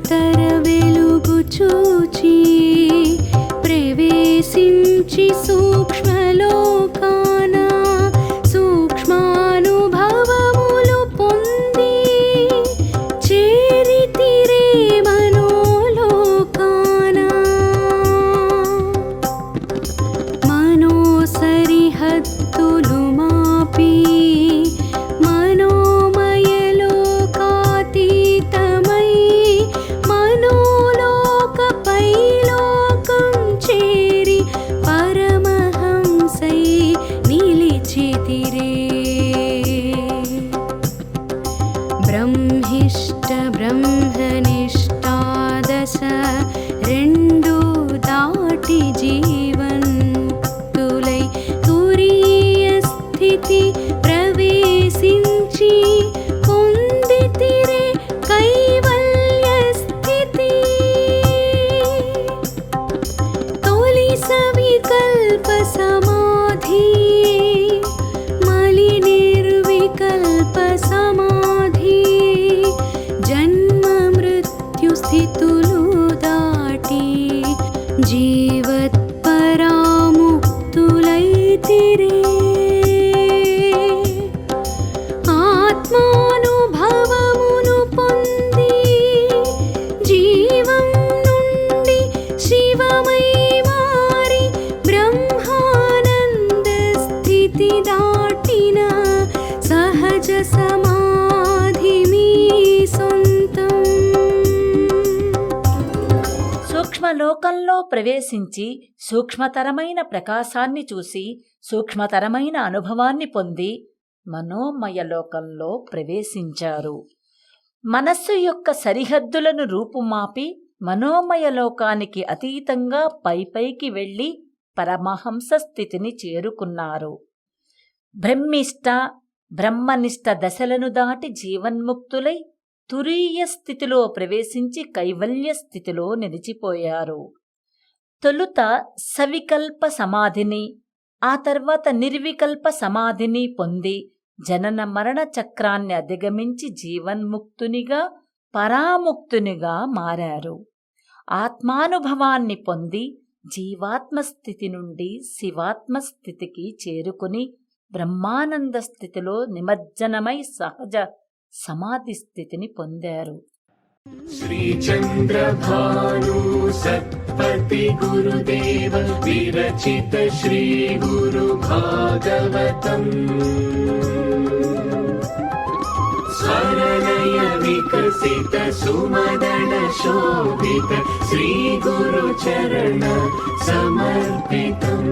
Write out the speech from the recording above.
నిరంతర వెలుగు చూచి ప్రవేశించి సూక్ష్మలోకాన సూక్ష్మానుభవములు పొంది చేరితిరే మనోలోకాన మనో సరిహద్దులు మాపి మనోమయలోకాతీతమై మనోలోకపై లోకం చేరి పరమహంసై నిలిచితిరే బ్రహ్మిష్ట బ్రహ్మనిష్టాదశ రెండు దాటి జీవన్ముక్తులై తురీయ స్థితి ప్రవేశించి పొందితిరే కైవల్య స్థితి తొలి సవికల్ప సమాధి మలి నిర్వికల్ప సమాధి జన్మ మృత్యు స్థితులు దాటి జీవత్పరాముక్తులైతిరే ఆత్మానుభవమును పొంది జీవం నుండి శివమై మారి బ్రహ్మానంద స్థితి దాటిన సహజ సమాధి మీ సొంతం. సూక్ష్మలోకంలో ప్రవేశించి సూక్ష్మతరమైన ప్రకాశాన్ని చూసి సూక్ష్మతరమైన అనుభవాన్ని పొంది మనోమయ లోకంలో ప్రవేశించారు. మనస్సు యొక్క సరిహద్దులను రూపుమాపి మనోమయ లోకానికి అతీతంగా పైపైకి వెళ్ళి పరమహంస స్థితిని చేరుకున్నారు. బ్రహ్మిష్ట బ్రహ్మనిష్ట దశలను దాటి జీవన్ముక్తులై తురీయ స్థితిలో ప్రవేశించి కైవల్య స్థితిలో నిలిచిపోయారు. తొలుత సవికల్ప సమాధిని ఆ తర్వాత నిర్వికల్ప సమాధిని పొంది జనన మరణ చక్రాన్ని అధిగమించి జీవన్ముక్తునిగా పరాముక్తునిగా మారారు. ఆత్మానుభవాన్ని పొంది జీవాత్మస్థితి నుండి శివాత్మస్థితికి చేరుకుని బ్రహ్మానంద స్థితిలో నిమజ్జనమై సహజ సమాధి స్థితిని పొందారు. శ్రీ చంద్రభాను సత్పతి గురుదేవ విరచిత శ్రీ గురు భాగవతం స్వరలయ వికసిత సుమదన శోభిత శ్రీ గురు చరణ సమర్పితం.